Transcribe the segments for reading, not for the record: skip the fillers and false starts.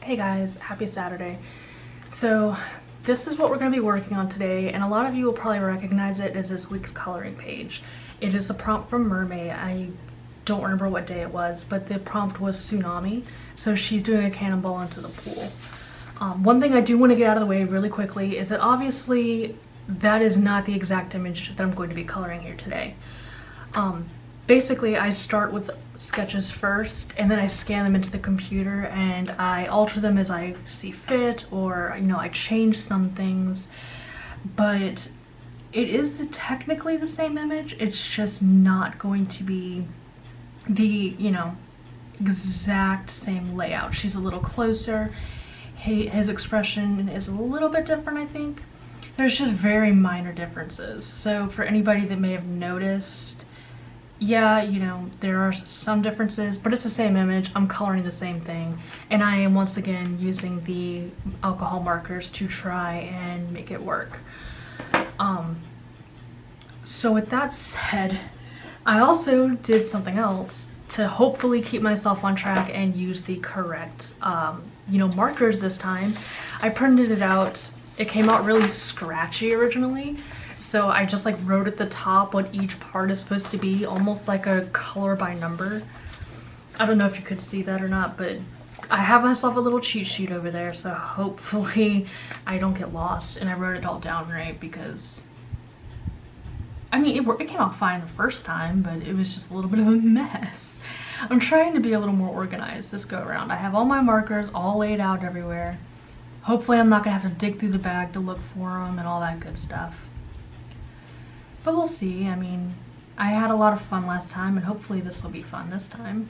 Hey guys, happy Saturday. So this is what we're going to be working on today, and a lot of you will probably recognize it as this week's coloring page. It is a prompt from Mermay. I don't remember what day it was, but the prompt was Tsunami, so she's doing a cannonball into the pool. One thing I do want to get out of the way really quickly is that obviously that is not the exact image that I'm going to be coloring here today. Basically, I start with sketches first, and then I scan them into the computer, and I alter them as I see fit, or I change some things. But it is technically the same image. It's just not going to be the exact same layout. She's a little closer. His expression is a little bit different, I think. There's just very minor differences. So for anybody that may have noticed, yeah, there are some differences, but it's the same image. I'm coloring the same thing, and I am once again using the alcohol markers to try and make it work. So with that said, I also did something else to hopefully keep myself on track and use the correct, markers this time. I printed it out. It came out really scratchy originally. So I just wrote at the top what each part is supposed to be, almost like a color by number. I don't know if you could see that or not, but I have myself a little cheat sheet over there, so hopefully I don't get lost and I wrote it all down right, because it came out fine the first time, but it was just a little bit of a mess. I'm trying to be a little more organized this go around. I have all my markers all laid out everywhere. Hopefully I'm not gonna have to dig through the bag to look for them and all that good stuff. But we'll see. I had a lot of fun last time, and hopefully this will be fun this time.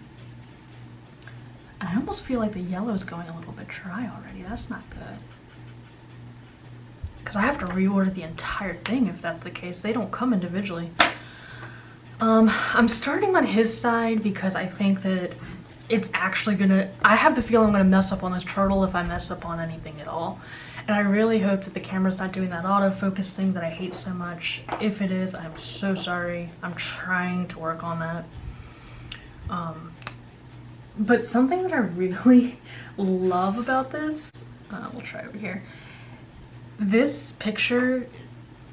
I almost feel like the yellow's going a little bit dry already. That's not good. Because I have to reorder the entire thing if that's the case. They don't come individually. I'm starting on his side because I think that it's actually I have the feeling I'm gonna mess up on this turtle if I mess up on anything at all. And I really hope that the camera's not doing that autofocus thing that I hate so much. If it is, I'm so sorry. I'm trying to work on that. But something that I really love about this, we'll try over here. This picture,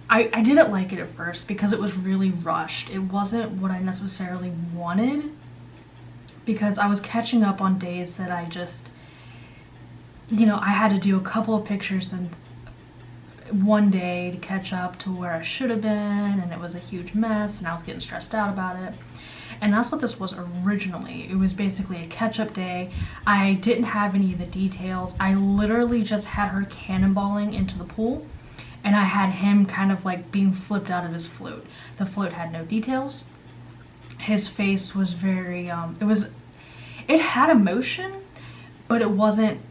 I didn't like it at first because it was really rushed. It wasn't what I necessarily wanted, because I was catching up on days that I just, I had to do a couple of pictures in one day to catch up to where I should have been, and it was a huge mess, and I was getting stressed out about it. And that's what this was originally. It was basically a catch-up day. I didn't have any of the details. I literally just had her cannonballing into the pool, and I had him kind of being flipped out of his float. The float had no details. His face was very, it had emotion, but it wasn't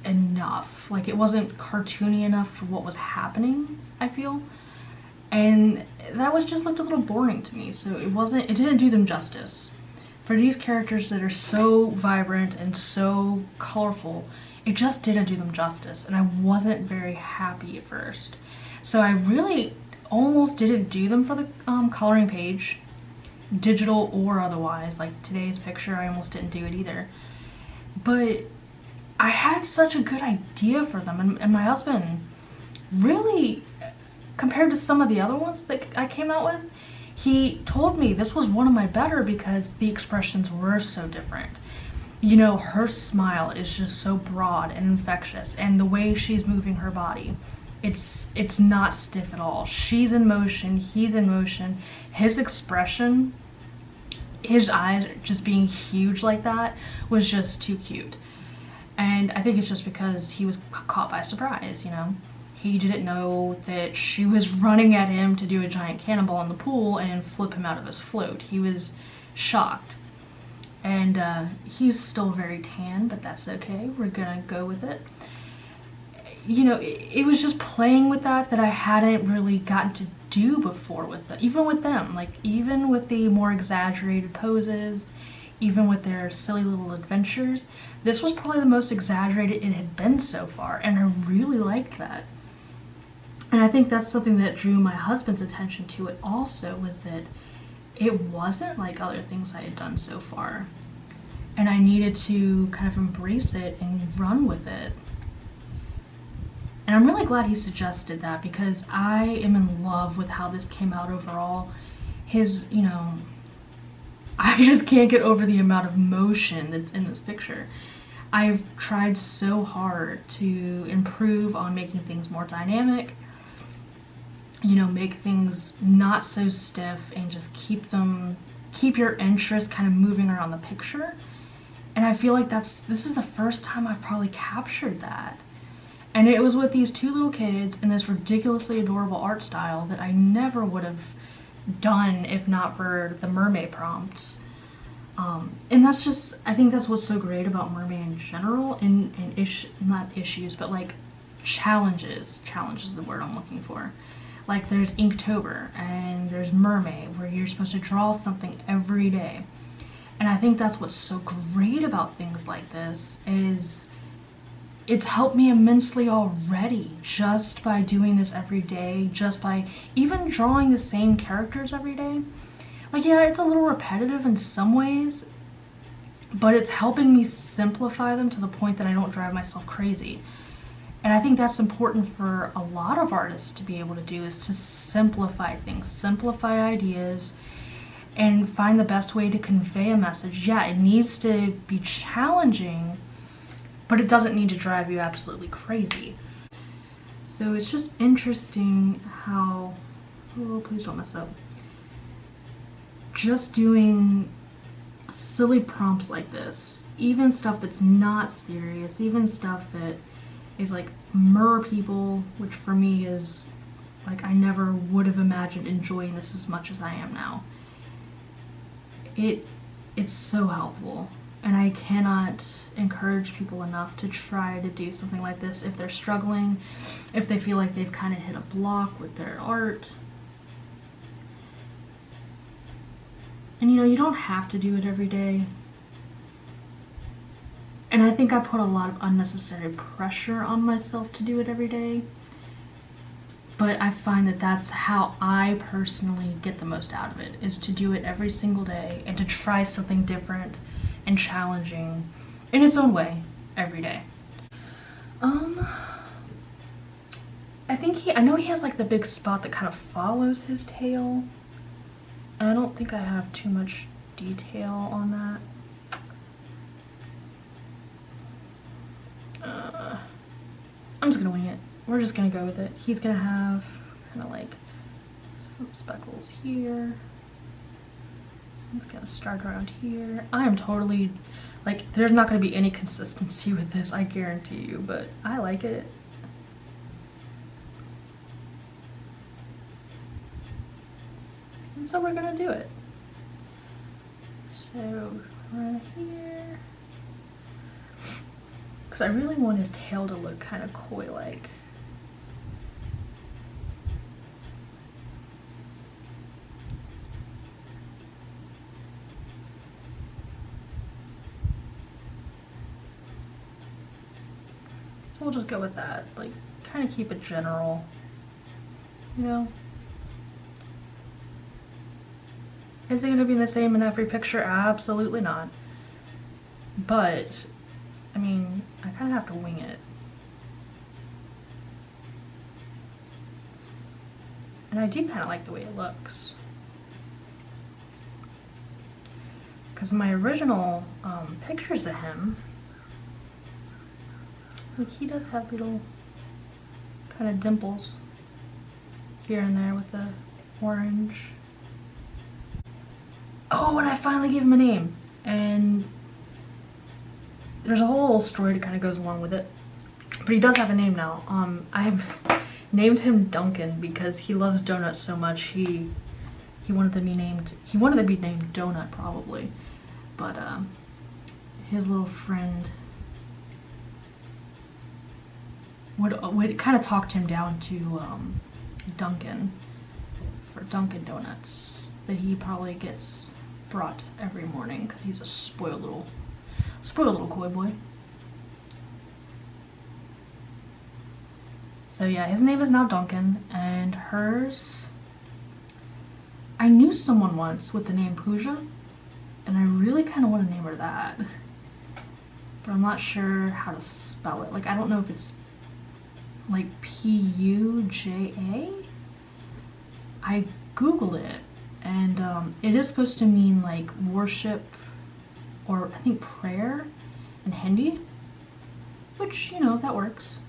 enough. It wasn't cartoony enough for what was happening, I feel. And that looked a little boring to me, so it didn't do them justice. For these characters that are so vibrant and so colorful, it just didn't do them justice, and I wasn't very happy at first. So I really almost didn't do them for the coloring page, digital or otherwise. Today's picture, I almost didn't do it either. But I had such a good idea for them, and my husband really, compared to some of the other ones that I came out with, he told me this was one of my better because the expressions were so different. Her smile is just so broad and infectious, and the way she's moving her body, it's not stiff at all. She's in motion, he's in motion. His expression, his eyes just being huge like that, was just too cute. And I think it's just because he was caught by surprise, He didn't know that she was running at him to do a giant cannonball in the pool and flip him out of his float. He was shocked. And he's still very tan, but that's okay. We're gonna go with it. It was just playing with that I hadn't really gotten to do before with it. Even with them, even with the more exaggerated poses, even with their silly little adventures, this was probably the most exaggerated it had been so far, and I really liked that. And I think that's something that drew my husband's attention to it also, was that it wasn't like other things I had done so far. and I needed to kind of embrace it and run with it. And I'm really glad he suggested that, because I am in love with how this came out overall. His, you know, I just can't get over the amount of motion that's in this picture. I've tried so hard to improve on making things more dynamic, you know, make things not so stiff and just keep your interest kind of moving around the picture. And I feel like this is the first time I've probably captured that. And it was with these two little kids in this ridiculously adorable art style that I never would have done if not for the Mermay prompts. And that's just, I think that's what's so great about Mermay in general, and not issues, but like challenges. Challenge is the word I'm looking for. Like there's Inktober and there's Mermay, where you're supposed to draw something every day. And I think that's what's so great about things like this, is it's helped me immensely already, just by doing this every day, just by even drawing the same characters every day. Like, yeah, it's a little repetitive in some ways, but it's helping me simplify them to the point that I don't drive myself crazy. And I think that's important for a lot of artists to be able to do, is to simplify things, simplify ideas, and find the best way to convey a message. Yeah, it needs to be challenging, but it doesn't need to drive you absolutely crazy. So it's just interesting how, oh, please don't mess up. Just doing silly prompts like this, even stuff that's not serious, even stuff that is like mer people, which for me is like, I never would have imagined enjoying this as much as I am now. It's so helpful, and I cannot encourage people enough to try to do something like this if they're struggling, if they feel like they've kind of hit a block with their art. And you know, you don't have to do it every day. And I think I put a lot of unnecessary pressure on myself to do it every day. But I find that that's how I personally get the most out of it, is to do it every single day and to try something different and challenging in its own way every day. I know he has like the big spot that kind of follows his tail. I don't think I have too much detail on that. I'm just gonna wing it. We're just gonna go with it. He's gonna have kind of like some speckles here. It's gonna start around here. I am totally, like, there's not gonna be any consistency with this, I guarantee you, but I like it. And so we're gonna do it. So right here, because I really want his tail to look kind of koi-like. So we'll just go with that, like, kind of keep it general, you know? Is it going to be the same in every picture? Absolutely not. But, I mean, I kind of have to wing it. And I do kind of like the way it looks. Because my original pictures of him, like, he does have little kind of dimples here and there with the orange. Oh, and I finally gave him a name. And there's a whole little story that kind of goes along with it. But he does have a name now. I've named him Duncan because he loves donuts so much. He wanted to be named Donut probably. But his little friend would kind of talked him down to Duncan for Dunkin' Donuts that he probably gets brought every morning because he's a spoiled little koi boy. So yeah, his name is now Duncan, and hers, I knew someone once with the name Pooja, and I really kind of want to name her that. but I'm not sure how to spell it. Like, I don't know if it's like P-U-J-A? I Googled it, and it is supposed to mean like worship, or I think prayer in Hindi, which, you know, that works.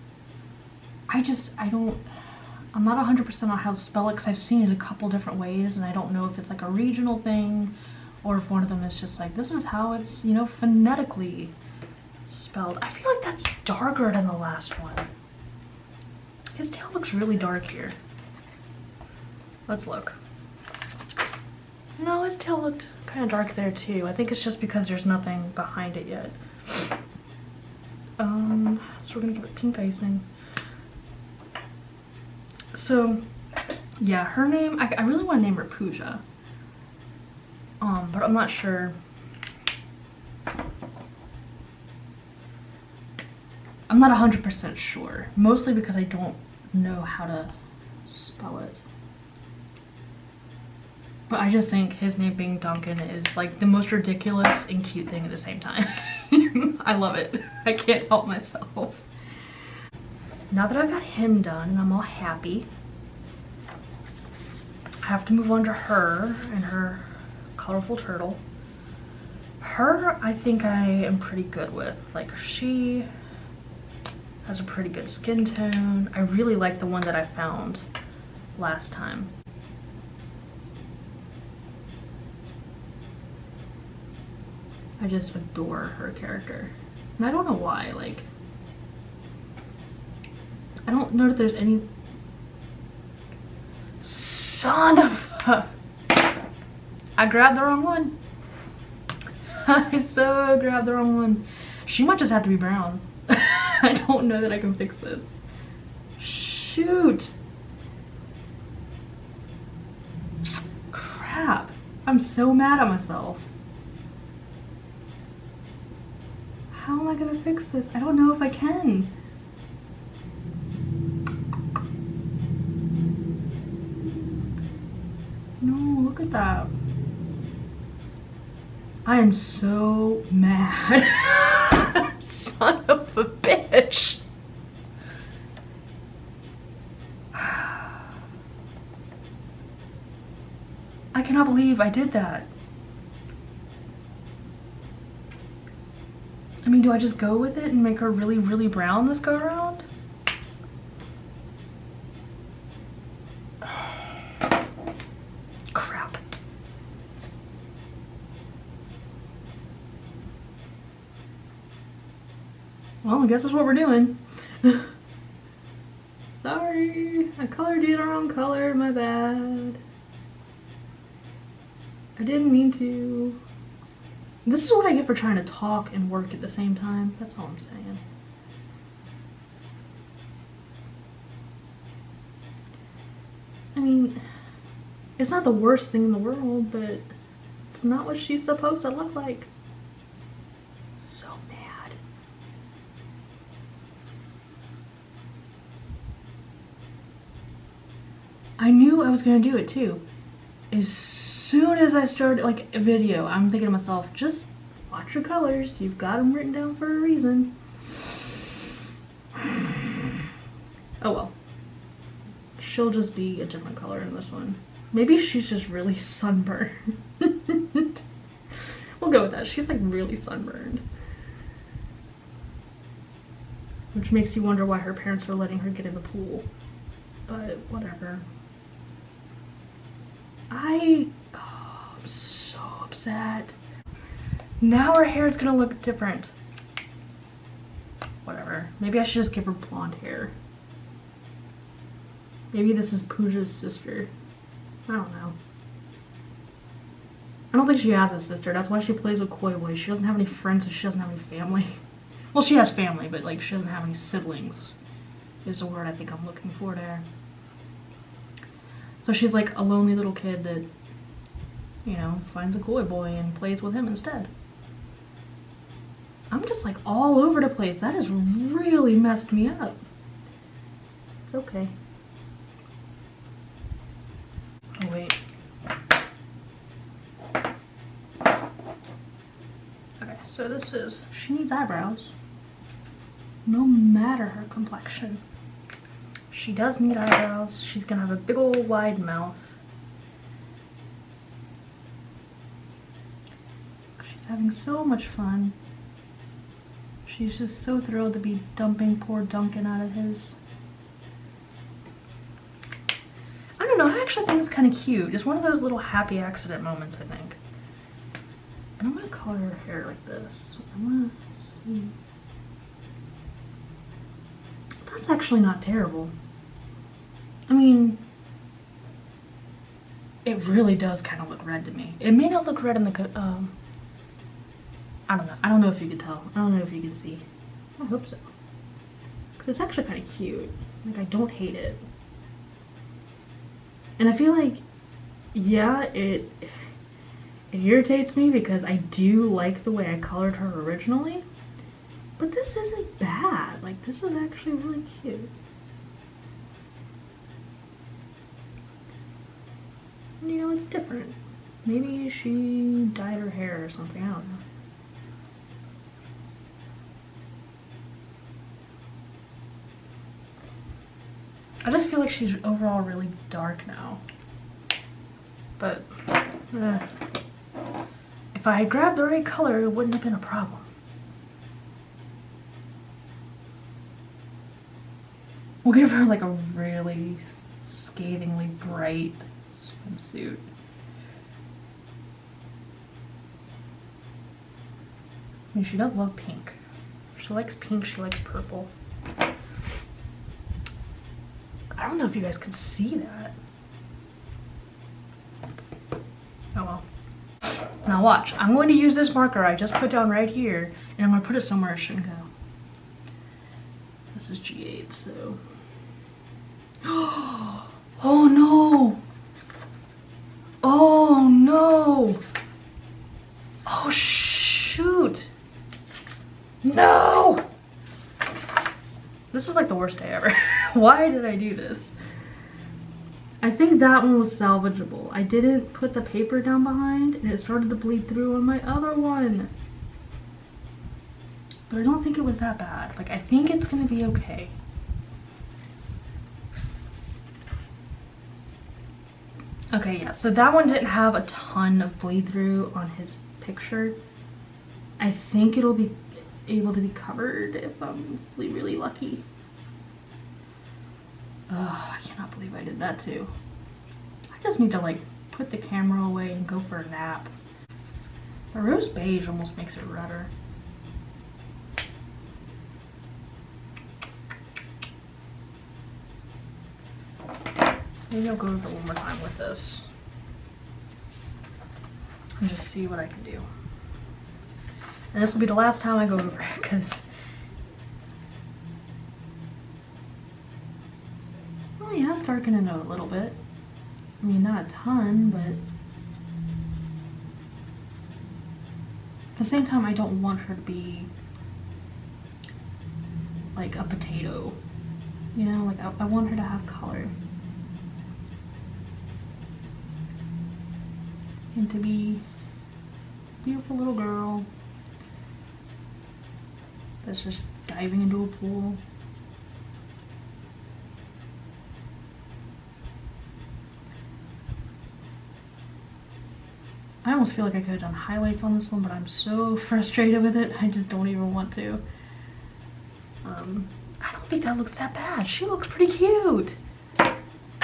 I'm not 100% on how to spell it because I've seen it a couple different ways, and I don't know if it's like a regional thing or if one of them is just like, this is how it's, you know, phonetically spelled. I feel like that's darker than the last one. His tail looks really dark here. Let's look. No, his tail looked kind of dark there too. I think it's just because there's nothing behind it yet. So we're gonna give it pink icing. So, yeah, her name, I really want to name her Pooja. But I'm not sure. I'm not 100% sure. Mostly because I don't know how to spell it. But I just think his name being Duncan is like the most ridiculous and cute thing at the same time. I love it. I can't help myself. Now that I got him done and I'm all happy, I have to move on to her and her colorful turtle. Her, I think I am pretty good with. Like, she has a pretty good skin tone. I really like the one that I found last time. I just adore her character. And I don't know why, like, I don't know that there's any... Son of a... I grabbed the wrong one. I so grabbed the wrong one. She might just have to be brown. I don't know that I can fix this. Shoot. Crap. I'm so mad at myself. How am I gonna fix this? I don't know if I can. No, look at that. I am so mad. Son of a bitch. I cannot believe I did that. I mean, do I just go with it and make her really, really brown this go around? Crap. Well, I guess that's what we're doing. Sorry, I colored you the wrong color, my bad. I didn't mean to. This is what I get for trying to talk and work at the same time. That's all I'm saying. I mean, it's not the worst thing in the world, but it's not what she's supposed to look like. So mad. I knew I was gonna do it too. As soon as I started like a video, I'm thinking to myself, just watch your colors. You've got them written down for a reason. Oh well. She'll just be a different color in this one. Maybe she's just really sunburned. We'll go with that. She's like really sunburned. Which makes you wonder why her parents are letting her get in the pool. But whatever. I'm so upset. Now her hair is gonna look different. Whatever. Maybe I should just give her blonde hair. Maybe this is Pooja's sister. I don't know. I don't think she has a sister. That's why she plays with Koi Boy. She doesn't have any friends and she doesn't have any family. Well, she has family, but like she doesn't have any siblings is the word I think I'm looking for there. So she's like a lonely little kid that, you know, finds a Koi Boy and plays with him instead. I'm just like all over the place. That has really messed me up. It's okay. Oh, wait. Okay. so this is, she needs eyebrows. No matter her complexion. She does need eyebrows. She's gonna have a big old wide mouth. She's having so much fun. She's just so thrilled to be dumping poor Duncan out of his. I don't know, I actually think it's kind of cute. It's one of those little happy accident moments, I think. And I'm gonna color her hair like this. I'm gonna see. That's actually not terrible. I mean, it really does kind of look red to me. It may not look red in the, I don't know. I don't know if you can tell. I don't know if you can see. I hope so. Because it's actually kind of cute. Like, I don't hate it. And I feel like, yeah, it irritates me because I do like the way I colored her originally. But this isn't bad. Like, this is actually really cute. You know, it's different. Maybe she dyed her hair or something. I don't know. I just feel like she's overall really dark now. But if I had grabbed the right color, it wouldn't have been a problem. We'll give her like a really scathingly bright swimsuit. I mean, she does love pink. She likes pink, she likes purple. I don't know if you guys can see that. Oh well. Now watch, I'm going to use this marker I just put down right here, and I'm going to put it somewhere it shouldn't go. This is G8, so... Oh no! Oh no! Oh shoot! No! This is like the worst day ever. Why did I do this? I think that one was salvageable. I didn't put the paper down behind and it started to bleed through on my other one. But I don't think it was that bad. Like, I think it's gonna be okay. Okay, yeah, so that one didn't have a ton of bleed through on his picture. I think it'll be able to be covered if I'm really, really lucky. Ugh, I cannot believe I did that too. I just need to like put the camera away and go for a nap. The rose beige almost makes it redder. Maybe I'll go over it one more time with this and just see what I can do. And this will be the last time I go over it because, oh yeah, it's darkening it a little bit. I mean, not a ton, but at the same time, I don't want her to be like a potato. You know, like I want her to have color. And to be a beautiful little girl that's just diving into a pool. I almost feel like I could have done highlights on this one, but I'm so frustrated with it, I just don't even want to. I don't think that looks that bad. She looks pretty cute.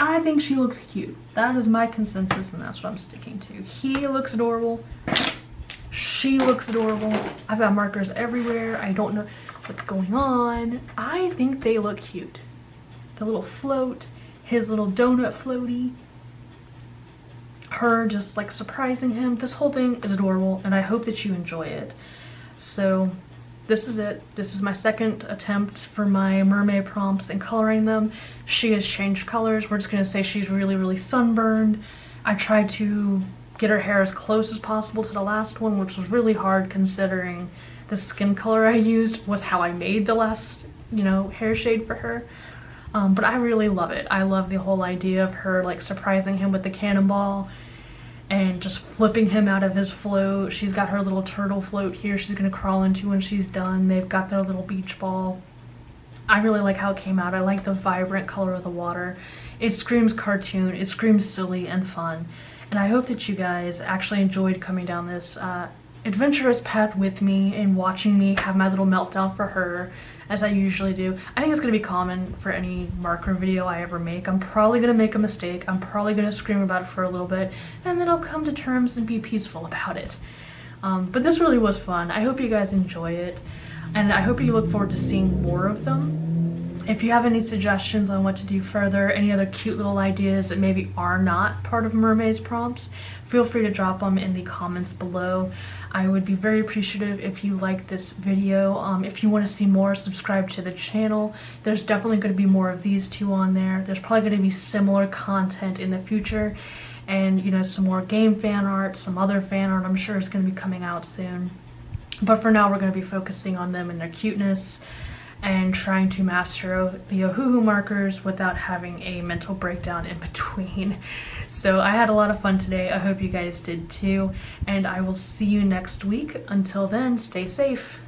I think she looks cute. That is my consensus, and that's what I'm sticking to. He looks adorable. She looks adorable. I've got markers everywhere. I don't know what's going on. I think they look cute. The little float, his little donut floaty, her just like surprising him. This whole thing is adorable, and I hope that you enjoy it. So this is it. This is my second attempt for my mermaid prompts and coloring them. She has changed colors. We're just gonna say she's really, really sunburned. I tried to get her hair as close as possible to the last one, which was really hard considering the skin color I used was how I made the last, you know, hair shade for her. But I really love it. I love the whole idea of her like surprising him with the cannonball. and just flipping him out of his float. She's got her little turtle float here she's gonna crawl into when she's done. They've got their little beach ball. I really like how it came out. I like the vibrant color of the water. It screams cartoon, it screams silly and fun. And I hope that you guys actually enjoyed coming down this adventurous path with me and watching me have my little meltdown for her, as I usually do. I think it's gonna be common for any marker video I ever make. I'm probably gonna make a mistake. I'm probably gonna scream about it for a little bit, and then I'll come to terms and be peaceful about it. But this really was fun. I hope you guys enjoy it, and I hope you look forward to seeing more of them. If you have any suggestions on what to do further, any other cute little ideas that maybe are not part of Mermay's prompts, feel free to drop them in the comments below. I would be very appreciative if you liked this video. If you want to see more, subscribe to the channel. There's definitely going to be more of these two on there. There's probably going to be similar content in the future, and you know, some more game fan art, some other fan art I'm sure is going to be coming out soon. But for now, we're going to be focusing on them and their cuteness, and trying to master the Ohuhu markers without having a mental breakdown in between. So I had a lot of fun today. I hope you guys did too, and I will see you next week. Until then, stay safe.